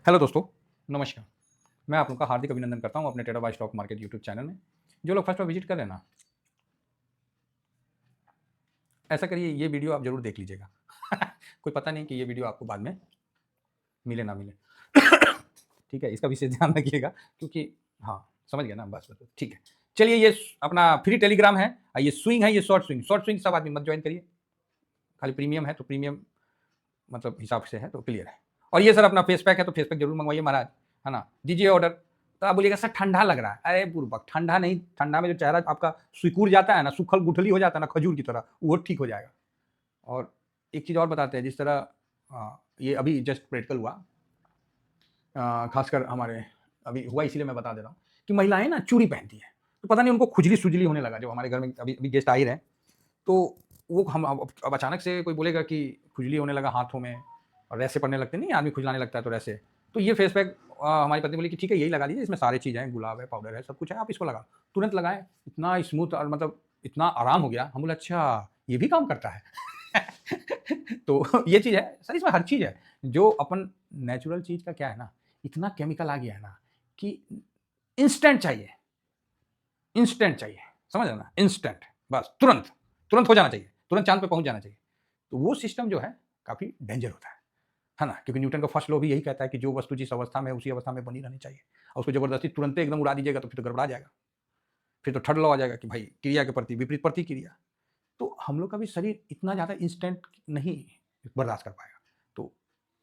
Hello दोस्तों, नमस्कार। मैं आप लोगों का हार्दिक अभिनंदन करता हूँ अपने trader by stock market YouTube channel में। जो लोग फर्स्ट बार विजिट कर रहे हैं ना, ऐसा करिए ये वीडियो आप ज़रूर देख लीजिएगा। कोई पता नहीं कि ये वीडियो आपको बाद में मिले ना मिले। ठीक है, इसका विशेष ध्यान रखिएगा क्योंकि हाँ, समझ गए ना? बस, ठीक है। चलिए ये अपना फ्री टेलीग्राम है, ये स्विंग है, ये शॉर्ट स्विंग। शॉर्ट स्विंग सब आदमी मत जॉइन करिए, खाली प्रीमियम है तो प्रीमियम मतलब हिसाब से है तो क्लियर है। और ये सर अपना फेस पैक है तो फेस पैक जरूर मंगवाइए महाराज, है ना? दीजिए ऑर्डर। तो आप बोलिएगा सर ठंडा लग रहा है। अरे बुर्बक, ठंडा नहीं, ठंडा में जो चेहरा आपका सिकुड़ जाता है ना, सूखल गुठली हो जाता है ना खजूर की तरह, वो ठीक हो जाएगा। और एक चीज़ और बताते हैं, जिस तरह ये अभी जस्ट प्रैक्टिकल हुआ, खासकर हमारे अभी हुआ, इसीलिए मैं बता दे रहा हूँ कि महिलाएं ना चूड़ी पहनती हैं तो पता नहीं उनको खुजली सुजली होने लगा। जो हमारे घर में अभी अभी गेस्ट आ ही रहे हैं, तो वो हम अब अचानक से कोई बोलेगा कि खुजली होने लगा हाथों में और रैसे पड़ने लगते, नहीं आदमी खुजलाने लगता है तो रैसे। तो ये फेस पैक हमारी पत्नी बोली कि ठीक है यही लगा लीजिए, इसमें सारी चीज़ें हैं, गुलाब है, पाउडर है, सब कुछ है, आप इसको लगा। तुरंत लगाएं, इतना स्मूथ और मतलब इतना आराम हो गया। हम बोले अच्छा ये भी काम करता है। तो ये चीज़ है सर, इसमें हर चीज़ है। जो अपन नेचुरल चीज़ का क्या है ना, इतना केमिकल आ गया है ना कि इंस्टेंट चाहिए, इंस्टेंट चाहिए, समझ रहे ना? इंस्टेंट, बस तुरंत, तुरंत हो जाना चाहिए, तुरंत चांद पे पहुंच जाना चाहिए। तो वो सिस्टम जो है काफ़ी डेंजर होता है ना? क्योंकि न्यूटन का फर्स्ट लॉ भी यही कहता है कि जो वस्तु जिस अवस्था में है उसी अवस्था में बनी रहनी चाहिए, और उसको जबरदस्ती तुरंत एकदम उड़ा दीजिएगा तो फिर तो गड़बड़ा जाएगा। फिर तो थर्ड लॉ आ जाएगा कि भाई क्रिया के प्रति विपरीत प्रतिक्रिया। तो हम लोग का भी शरीर इतना ज़्यादा इंस्टेंट नहीं बर्दाश्त कर पाएगा। तो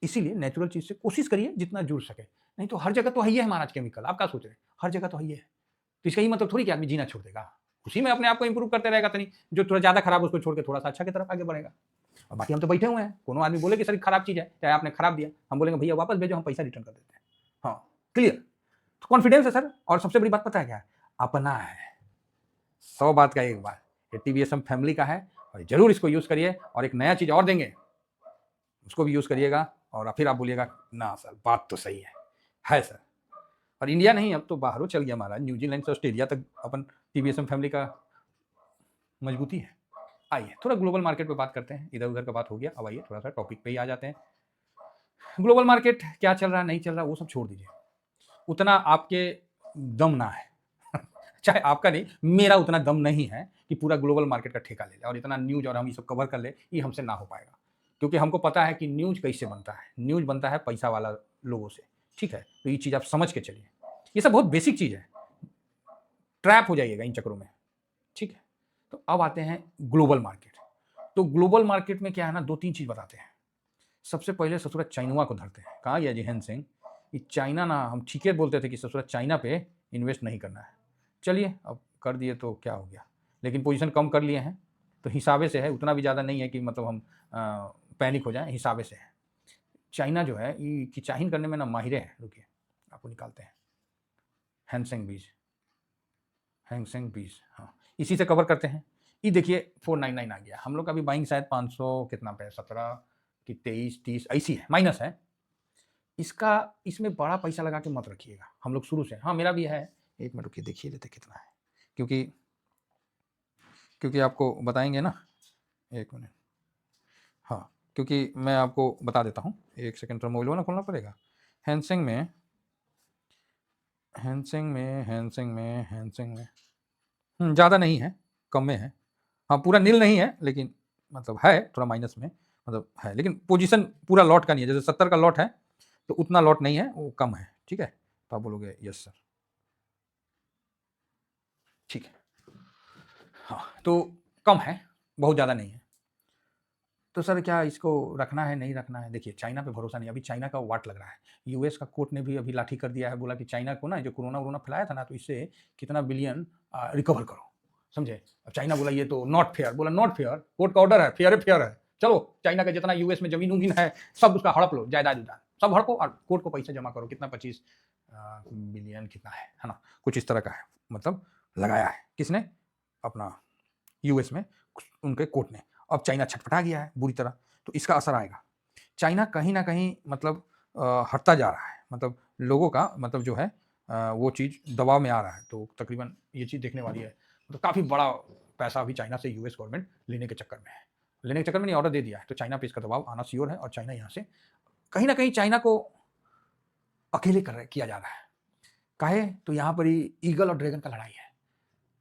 इसीलिए नेचुरल चीज़ से कोशिश करिए जितना जुड़ सके। नहीं तो हर जगह तो है ही है महाराज केमिकल, आप क्या सोच रहे हैं? हर जगह तो है ही है। तो इसका ये मतलब थोड़ी कि आदमी जीना छोड़ देगा, उसी में अपने आप को इंप्रूव करते रहेगा। तनी जो थोड़ा ज़्यादा खराब है उसको छोड़ के थोड़ा सा अच्छा की तरफ आगे बढ़ेगा। और बाकी हम तो बैठे हुए हैं, कोनो आदमी बोले कि सर खराब चीज़ है, चाहे आपने खराब दिया, हम बोलेंगे भैया वापस भेजो, हम पैसा रिटर्न कर देते हैं। हाँ, क्लियर। तो कॉन्फिडेंस है सर, और सबसे बड़ी बात पता है क्या है? अपना है। 100 बात का एक बात, ये टीवीएसएम फैमिली का है और जरूर इसको यूज करिए। और एक नया चीज और देंगे, उसको भी यूज करिएगा और फिर आप बोलिएगा ना सर बात तो सही है सर। और इंडिया नहीं, अब तो बाहरों चल गया महाराज, न्यूजीलैंड से ऑस्ट्रेलिया तक अपन टीवीएसएम फैमिली का मजबूती है। आइए थोड़ा ग्लोबल मार्केट पे बात करते हैं, इधर उधर का बात हो गया, अब आइए थोड़ा सा टॉपिक पे ही आ जाते हैं। ग्लोबल मार्केट क्या चल रहा है नहीं चल रहा वो सब छोड़ दीजिए, उतना आपके दम ना है। चाहे आपका नहीं, मेरा उतना दम नहीं है कि पूरा ग्लोबल मार्केट का ठेका ले ले और इतना न्यूज और हम ये सब कवर कर ले, ये हमसे ना हो पाएगा। क्योंकि हमको पता है कि न्यूज कैसे बनता है, न्यूज बनता है पैसा वाला लोगों से, ठीक है? तो ये चीज़ आप समझ के चलिए, ये सब बहुत बेसिक चीज़ है, ट्रैप हो जाइएगा इन चक्करों में, ठीक है? तो अब आते हैं ग्लोबल मार्केट। तो ग्लोबल मार्केट में क्या है ना, दो तीन चीज़ बताते हैं। सबसे पहले ससुरा चाइनुआ को धरते हैं। कहा गया जी हैन सिंह, ये चाइना ना, हम ठीक है बोलते थे कि ससुरा चाइना पे इन्वेस्ट नहीं करना है। चलिए अब कर दिए तो क्या हो गया, लेकिन पोजीशन कम कर लिए हैं तो हिसाबे से है, उतना भी ज़्यादा नहीं है कि मतलब हम पैनिक हो जाएं, हिसाबे से है। चाइना जो है ये किचाहिन करने में ना माहिर है। रुकिए आपको निकालते हैं, हैंगसेंग बीज, हैंगसेंग बीज, हाँ इसी से कवर करते हैं। ये देखिए 499 आ गया, हम लोग का भी बाइंग शायद 500 कितना पे, 17 कि 23 30 ऐसी है, माइनस है इसका। इसमें बड़ा पैसा लगा के मत रखिएगा, हम लोग शुरू से, हाँ मेरा भी है। एक मिनट रुकिए, देखिए लेते कितना है, क्योंकि क्योंकि आपको बताएंगे ना, एक मिनट, हाँ क्योंकि मैं आपको बता देता हूँ, एक सेकंड, तो मोबाइल ना खोलना पड़ेगा। हैंगसेंग में, हैंगसेंग में, हैंगसेंग में, हैंगसेंग में ज़्यादा नहीं है, कम में है। हाँ पूरा नील नहीं है लेकिन मतलब है थोड़ा माइनस में, मतलब है, लेकिन पोजीशन पूरा लॉट का नहीं है। जैसे 70 का लॉट है तो उतना लॉट नहीं है, वो कम है, ठीक है? तो आप बोलोगे यस सर, ठीक है, हाँ तो कम है, बहुत ज़्यादा नहीं है। तो सर क्या इसको रखना है नहीं रखना है? देखिए चाइना पे भरोसा नहीं, अभी चाइना का वाट लग रहा है। यूएस का कोर्ट ने भी अभी लाठी कर दिया है, बोला कि चाइना को ना जो कोरोना वोरोना फैलाया था ना, तो इससे कितना बिलियन रिकवर करो, समझे? अब चाइना बोला ये तो नॉट फेयर, बोला नॉट फेयर, कोर्ट का ऑर्डर है, फेयर है, फेयर है। चलो चाइना का जितना यूएस में जमीन उमीन है सब उसका हड़प लो, जायदाद उदाद सब हड़पो और कोर्ट को पैसा जमा करो। कितना 25 बिलियन कितना है ना, कुछ इस तरह का है, मतलब लगाया है किसने? अपना यूएस में उनके कोर्ट ने। अब चाइना छटपटा गया है बुरी तरह, तो इसका असर आएगा। चाइना कहीं ना कहीं मतलब हटता जा रहा है, मतलब लोगों का मतलब जो है वो चीज़ दबाव में आ रहा है। तो तकरीबन ये चीज़ देखने वाली है, तो काफ़ी बड़ा पैसा अभी चाइना से यूएस गवर्नमेंट लेने के चक्कर में है, लेने के चक्कर में नहीं, ऑर्डर दे दिया है। तो चाइना पे इसका दबाव आना श्योर है और चाइना यहाँ से कहीं ना कहीं चाइना को अकेले किया जा रहा है। काहे? तो यहाँ पर ही ईगल और ड्रैगन का लड़ाई है।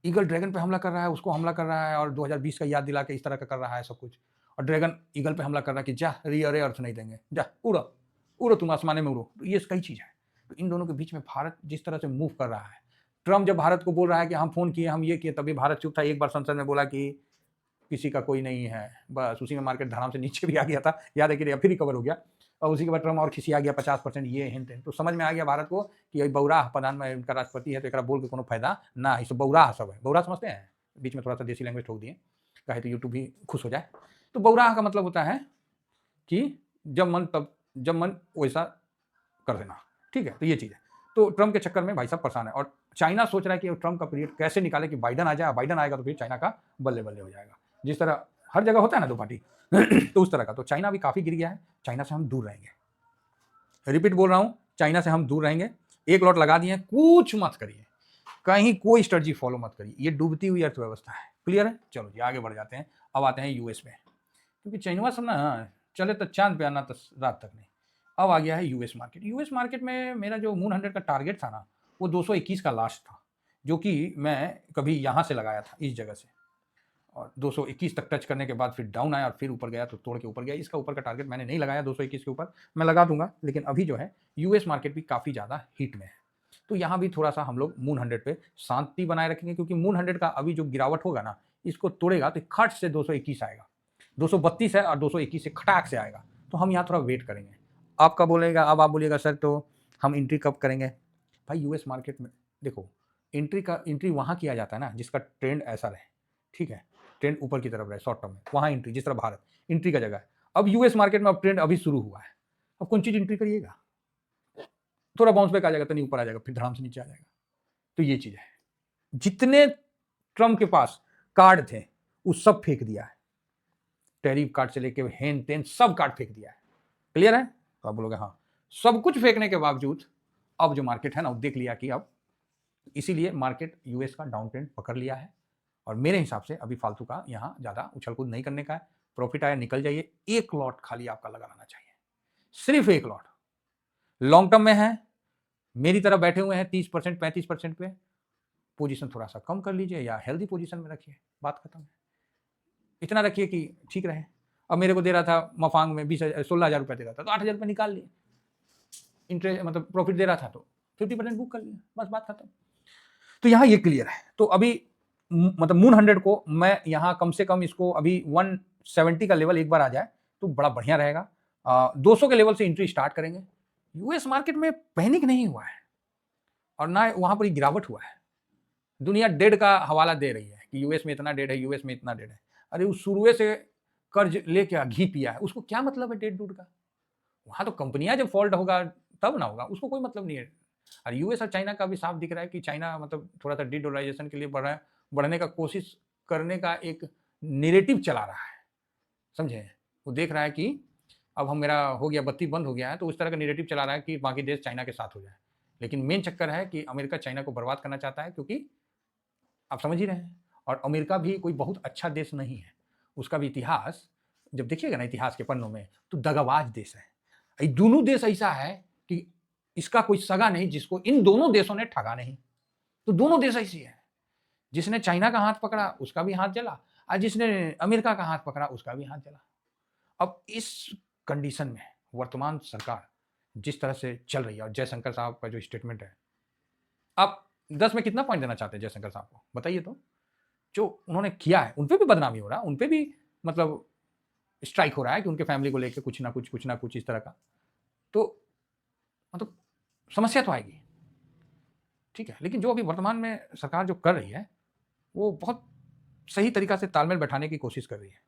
ईगल ड्रैगन पे हमला कर रहा है, उसको हमला कर रहा है और 2020 का याद दिला के इस तरह का कर रहा है सब कुछ। और ड्रैगन ईगल पे हमला कर रहा है कि जा अरे अर्थ नहीं देंगे, जा उड़ो, उड़ो तुम आसमाने में उड़ो। तो ये कई चीज़ है। तो इन दोनों के बीच में भारत जिस तरह से मूव कर रहा है, ट्रम्प जब भारत को बोल रहा है कि हम फ़ोन किए, हम ये किए, तभी भारत चुप था। एक बार संसद में बोला कि किसी का कोई नहीं है, बस उसी में मार्केट धड़ाम से नीचे भी आ गया था, याद है कि फिर रिकवर हो गया। और उसी के बाद ट्रम्प और खिसी आ गया 50% ये हिंट। तो समझ में आ गया भारत को कि बौरा प्रधान में उनका राष्ट्रपति है, तो एक बोल के कोनो फायदा ना, इस बौरा सब है। बौरा समझते हैं? बीच में थोड़ा सा देसी लैंग्वेज ठोक दिए, कहे तो यूट्यूब भी खुश हो जाए। तो बौरा का मतलब होता है कि जब मन वैसा कर देना, ठीक है। तो ये चीज़ है। तो ट्रम्प के चक्कर में भाई साहब परेशान है और चाइना सोच रहा है कि ट्रम्प का पीरियड कैसे निकाले कि बाइडन आ जाए। बाइडन आएगा तो फिर चाइना का बल्ले बल्ले हो जाएगा, जिस तरह हर जगह होता है ना दो पार्टी तो उस तरह का। तो चाइना भी काफ़ी गिर गया है, चाइना से हम दूर रहेंगे। रिपीट बोल रहा हूँ, चाइना से हम दूर रहेंगे। एक लॉट लगा दिए, कुछ मत करिए, कहीं कोई स्ट्रेटजी फॉलो मत करिए, ये डूबती हुई अर्थव्यवस्था है। क्लियर है? चलो जी आगे बढ़ जाते हैं। अब आते हैं यूएस में, क्योंकि चाइना सब ना चले तो चांद पे आना तो रात तक नहीं। अब आ गया है यूएस मार्केट। यूएस मार्केट में मेरा जो मून 100 का टारगेट था ना, वो 221 का लास्ट था, जो कि मैं कभी यहाँ से लगाया था इस जगह से, और 221 तक टच करने के बाद फिर डाउन आया और फिर ऊपर गया तो तोड़ के ऊपर गया। इसका ऊपर का टारगेट मैंने नहीं लगाया 221 के ऊपर, मैं लगा दूंगा। लेकिन अभी जो है यूएस मार्केट भी काफ़ी ज़्यादा हिट में है, तो यहाँ भी थोड़ा सा हम लोग मून 100 पे शांति बनाए रखेंगे, क्योंकि मून 100 का अभी जो गिरावट होगा ना, इसको तोड़ेगा तो खट से 221 आएगा। 232 है और 221 से खटाक से आएगा, तो हम यहाँ थोड़ा वेट करेंगे। आपका बोलेगा, अब आप बोलिएगा सर तो हम एंट्री कब करेंगे? भाई यूएस मार्केट में देखो, एंट्री वहाँ किया जाता है ना जिसका ट्रेंड ऐसा रहे, ठीक है, ट्रेंड ऊपर की तरफ रहे शॉर्ट टर्म में, वहाँ एंट्री, जिस तरह भारत एंट्री का जगह है। अब यूएस मार्केट में अब ट्रेंड अभी शुरू हुआ है, अब कौन चीज़ एंट्री करिएगा? थोड़ा बाउंस बैक आ जाएगा तो नहीं ऊपर आ जाएगा, फिर धड़ाम से नीचे आ जाएगा। तो ये चीज़ है। जितने ट्रम्प के पास कार्ड थे वो सब फेंक दिया है, टैरिफ कार्ड से लेके हेन तेन सब कार्ड फेंक दिया है। क्लियर है? तो आप बोलोगे हाँ। सब कुछ फेंकने के बावजूद अब जो मार्केट है ना, वो देख लिया कि अब, इसीलिए मार्केट यूएस का डाउन ट्रेंड पकड़ लिया है। और मेरे हिसाब से अभी फालतू का यहाँ ज़्यादा उछल कूद नहीं करने का है। प्रॉफिट आया निकल जाइए, एक लॉट खाली आपका लगाना चाहिए, सिर्फ एक लॉट। लॉन्ग टर्म में है, मेरी तरह बैठे हुए हैं 30% 35% पे, पोजीशन थोड़ा सा कम कर लीजिए या हेल्दी पोजीशन में रखिए, बात खत्म है। इतना रखिए कि ठीक रहे। अब मेरे को दे रहा था मफांग में 16,000 रुपये दे रहा था, तो 8,000 रुपये निकाल लिए, इंटरेस्ट मतलब प्रॉफिट दे रहा था तो 50% बुक कर लिया, बस बात खत्म। तो यहाँ ये क्लियर है। तो अभी मतलब मून 100 को मैं यहाँ कम से कम इसको अभी 170 का लेवल एक बार आ जाए तो बड़ा बढ़िया रहेगा। 200 के लेवल से एंट्री स्टार्ट करेंगे। यूएस मार्केट में पैनिक नहीं हुआ है और ना वहाँ पर गिरावट हुआ है। दुनिया डेड का हवाला दे रही है कि यूएस में इतना डेड है, यूएस में इतना डेड है। अरे उस शुरुए से कर्ज लेके घी पिया है, उसको क्या मतलब है डेड डूड का? वहाँ तो कंपनियां जब फॉल्ट होगा तब ना होगा, उसको कोई मतलब नहीं है। और यूएस और चाइना का भी साफ दिख रहा है कि चाइना मतलब थोड़ा सा डीडोलाइजेशन के लिए बढ़ने का कोशिश करने का एक नेरेटिव चला रहा है, समझे? वो देख रहा है कि अब हम मेरा हो गया, बत्ती बंद हो गया है, तो उस तरह का नेरेटिव चला रहा है कि बाकी देश चाइना के साथ हो जाए। लेकिन मेन चक्कर है कि अमेरिका चाइना को बर्बाद करना चाहता है, क्योंकि आप समझ ही रहे हैं। और अमेरिका भी कोई बहुत अच्छा देश नहीं है, उसका भी इतिहास जब देखिएगा ना इतिहास के पन्नों में, तो दगाबाज देश है। ये दोनों देश ऐसा है कि इसका कोई सगा नहीं जिसको इन दोनों देशों ने ठगा नहीं। तो दोनों देश ऐसी है, जिसने चाइना का हाथ पकड़ा उसका भी हाथ जला, और जिसने अमेरिका का हाथ पकड़ा उसका भी हाथ जला। अब इस कंडीशन में वर्तमान सरकार जिस तरह से चल रही है, और जयशंकर साहब का जो स्टेटमेंट है, आप 10 में कितना पॉइंट देना चाहते हैं जयशंकर साहब को, बताइए तो। जो उन्होंने किया है उन पे भी बदनामी हो रहा है, उन पे भी मतलब स्ट्राइक हो रहा है कि उनके फैमिली को लेकर कुछ ना कुछ इस तरह का। तो मतलब समस्या तो आएगी, ठीक है। लेकिन जो अभी वर्तमान में सरकार जो कर रही है वो बहुत सही तरीका से तालमेल बैठाने की कोशिश कर रही है।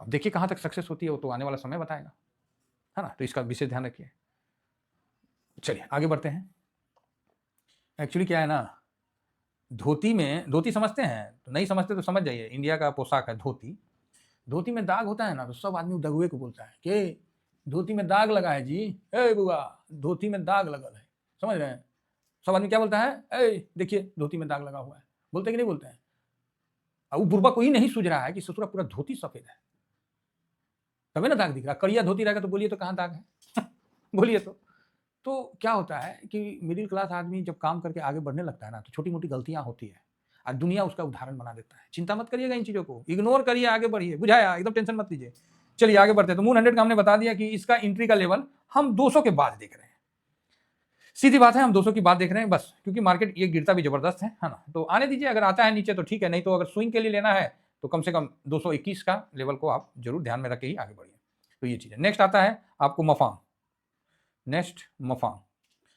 अब देखिए कहाँ तक सक्सेस होती है, वो तो आने वाला समय बताएगा, है ना? तो इसका विशेष ध्यान रखिए। चलिए आगे बढ़ते हैं। एक्चुअली क्या है ना, धोती समझते हैं? तो नहीं समझते तो समझ जाइए, इंडिया का पोशाक है धोती। धोती में दाग होता है ना, तो सब आदमी दगुए को बोलता है कि धोती में दाग लगा है जी, ए बुआ धोती में दाग लगा है, समझ रहे हैं? सब आदमी क्या बोलता है, ए देखिए धोती में दाग लगा हुआ है, बोलते कि नहीं बोलते हैं? अब वो बुर्बा कोई नहीं सूझ रहा है कि ससुरा पूरा धोती सफेद है, तभी ना दाग दिख रहा। करिया धोती रहेगा तो बोलिए तो कहाँ दाग है बोलिए तो तो क्या होता है कि मिडिल क्लास आदमी जब काम करके आगे बढ़ने लगता है ना, तो छोटी-मोटी गलतियाँ होती हैं और दुनिया उसका उदाहरण बना देता है। चिंता मत करिएगा इन चीज़ों को, इग्नोर करिए, आगे बढ़िए, बुझाया? एकदम टेंशन मत लीजिए। चलिए आगे बढ़ते हैं। तो मून 100 का हमने बता दिया कि इसका एंट्री का लेवल हम 200 के बाद देख रहे हैं। सीधी बात है, हम 200 की बात देख रहे हैं बस, क्योंकि मार्केट ये गिरता भी जबरदस्त है ना? तो आने दीजिए, अगर आता है नीचे तो ठीक है, नहीं तो अगर स्विंग के लिए लेना है तो कम से कम 221 का लेवल को आप जरूर ध्यान में रख के ही आगे बढ़िए। तो ये चीज़ है। नेक्स्ट आता है आपको मफांग। नेक्स्ट मफांग।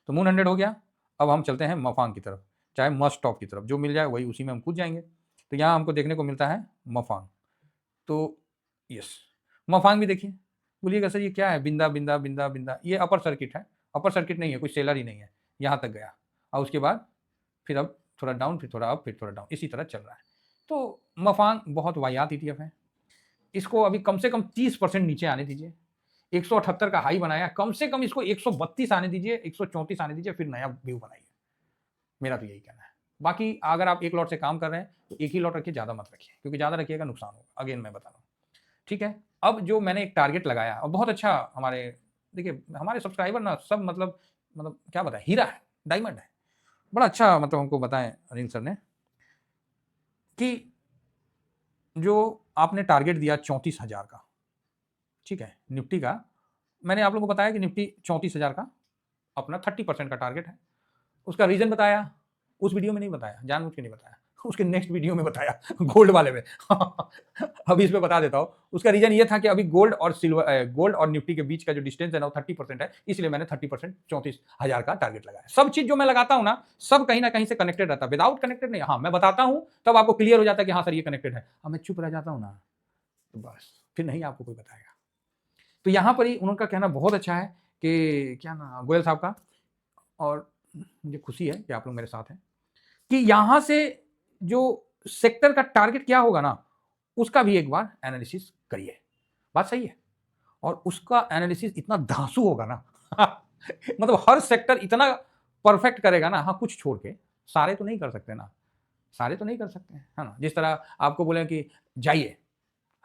तो मून 100 हो गया, अब हम चलते हैं मफांग की तरफ, चाहे मस्ट टॉप की तरफ, जो मिल जाए वही उसी में हम कूद जाएंगे। तो यहाँ हमको देखने को मिलता है मफांग। तो यस, मफांग भी देखिए। बोलिएगा सर ये क्या है? बिंदा बिंदा बिंदा बिंदा, ये अपर सर्किट है। अपर सर्किट नहीं है, कोई सेलर ही नहीं है, यहाँ तक गया और उसके बाद फिर अब थोड़ा डाउन, फिर थोड़ा अप, फिर थोड़ा डाउन, इसी तरह चल रहा है। तो मफांग बहुत वाहियात ETF है। इसको अभी कम से कम 30% नीचे आने दीजिए। 178 का हाई बनाया, कम से कम इसको 132 आने दीजिए, 134 आने दीजिए, फिर नया व्यू बनाइए। मेरा तो यही कहना है। बाकी अगर आप एक लॉट से काम कर रहे हैं तो एक ही लॉट रखिए, ज़्यादा मत रखिए, क्योंकि ज़्यादा रखिएगा नुकसान होगा। अगेन मैं बता रहा हूँ, ठीक है। अब जो मैंने एक टारगेट लगाया और बहुत अच्छा, हमारे देखिए हमारे सब्सक्राइबर ना सब मतलब क्या बताएं, हीरा है, डायमंड है। बड़ा अच्छा मतलब हमको बताएं अनिल सर ने कि जो आपने टारगेट दिया 34,000 का, ठीक है, निफ्टी का। मैंने आप लोगों को बताया कि निफ्टी 34,000 का अपना 30% का टारगेट है। उसका रीजन बताया, उस वीडियो में नहीं बताया, जानबूझ के नहीं बताया, उसके नेक्स्ट वीडियो में बताया गोल्ड वाले में अभी इस पे बता देता हूँ। उसका रीजन ये था कि अभी गोल्ड और सिल्वर, गोल्ड और निफ्टी के बीच का जो डिस्टेंस है ना, 30% है, इसलिए मैंने 30% 34,000 का टारगेट लगाया। सब चीज जो मैं लगाता हूँ ना, सब कहीं ना कहीं से कनेक्टेड रहता है, विदाउट कनेक्टेड नहीं। हाँ, मैं बताता हूँ तब आपको क्लियर हो जाता है कि हाँ सर ये कनेक्टेड है। हाँ, मैं चुप रह जाता हूँ ना, तो बस फिर नहीं आपको कोई बताएगा। तो यहाँ पर ही उनका कहना बहुत अच्छा है कि क्या ना, गोयल साहब का, और मुझे खुशी है कि आप लोग मेरे साथ हैं, कि यहां से जो सेक्टर का टारगेट क्या होगा ना, उसका भी एक बार एनालिसिस करिए। बात सही है। और उसका एनालिसिस इतना धांसू होगा ना मतलब हर सेक्टर इतना परफेक्ट करेगा ना, हाँ कुछ छोड़ के, सारे तो नहीं कर सकते ना, सारे तो नहीं कर सकते हैं, है ना। जिस तरह आपको बोले कि जाइए,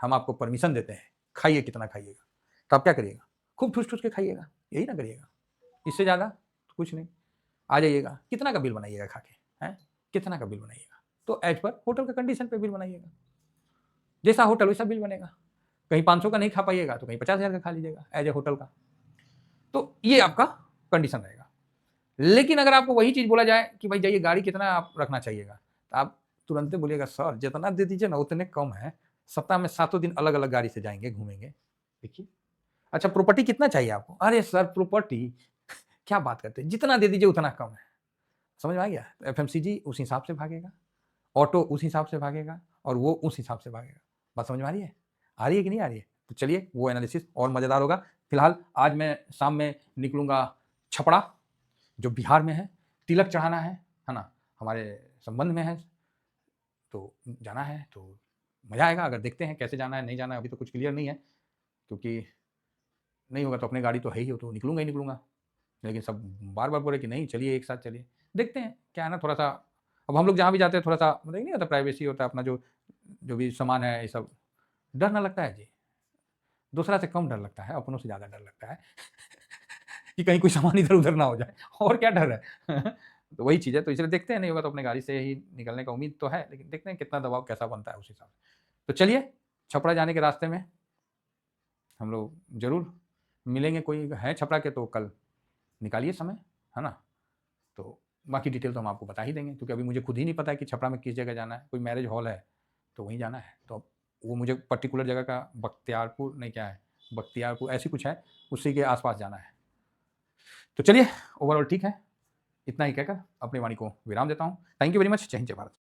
हम आपको परमिशन देते हैं, खाइए कितना खाइएगा, तो आप क्या करिएगा? खूब ठूस ठूस के खाइएगा, यही ना करिएगा, इससे ज़्यादा तो कुछ नहीं। आ जाइएगा, कितना का बिल बनाइएगा खा के, हैं कितना का बिल बनाइएगा? तो एज पर होटल का कंडीशन पे बिल बनाइएगा, जैसा होटल वैसा बिल बनेगा। कहीं 500 का नहीं खा पाइएगा तो कहीं 50,000 का खा लीजिएगा एज ए होटल का। तो ये आपका कंडीशन रहेगा। लेकिन अगर आपको वही चीज़ बोला जाए कि भाई जाइए, गाड़ी कितना आप रखना चाहिएगा, तो आप तुरंत बोलिएगा सर जितना दे दीजिए ना उतने कम है, सप्ताह में 7 दिन अलग अलग गाड़ी से जाएंगे, घूमेंगे। देखिए, अच्छा प्रॉपर्टी कितना चाहिए आपको? अरे सर प्रॉपर्टी क्या बात करते हैं, जितना दे दीजिए उतना कम है। समझ में आ गया? तो FMCG उस हिसाब से भागेगा, ऑटो उस हिसाब से भागेगा, और वो उस हिसाब से भागेगा। बात समझ में आ रही है? आ रही है कि नहीं आ रही है? तो चलिए वो एनालिसिस और मज़ेदार होगा। फिलहाल आज मैं शाम में निकलूँगा छपरा, जो बिहार में है, तिलक चढ़ाना है ना, हमारे संबंध में है, तो जाना है, तो मज़ा आएगा। अगर देखते हैं कैसे जाना है, नहीं जाना है, अभी तो कुछ क्लियर नहीं है, क्योंकि नहीं होगा तो अपनी गाड़ी तो है ही, हो तो निकलूँगा ही निकलूँगा। लेकिन सब बार-बार बोले कि नहीं चलिए एक साथ चलिए। देखते हैं, क्या है ना, थोड़ा-सा अब हम लोग जहाँ भी जाते हैं थोड़ा-सा मतलब नहीं होता, प्राइवेसी होता है, अपना जो जो भी सामान है ये सब, डर ना लगता है जी। दूसरा से कम डर लगता है, अपनों से ज़्यादा डर लगता है कि कहीं कोई सामान इधर-उधर ना हो जाए, और क्या डर है तो वही चीज़ है, तो इसलिए देखते हैं, नहीं होगा तो अपने गाड़ी से ही निकलने का उम्मीद तो है, लेकिन देखते हैं कितना दबाव कैसा बनता है उस हिसाब से। तो चलिए, छपरा जाने के रास्ते में हम लोग ज़रूर मिलेंगे, कोई है छपरा के तो कल निकालिए समय, है ना? तो बाकी डिटेल तो हम आपको बता ही देंगे, क्योंकि अभी मुझे खुद ही नहीं पता है कि छपरा में किस जगह जाना है। कोई मैरिज हॉल है तो वहीं जाना है, तो अब वो मुझे पर्टिकुलर जगह का बख्तियारपुर नहीं, क्या है, बख्तियारपुर ऐसी कुछ है, उसी के आसपास जाना है। तो चलिए, ओवरऑल ठीक है। इतना ही कहकर अपनी वाणी को विराम देता हूँ। Thank you very much. जय हिंद, जय भारत।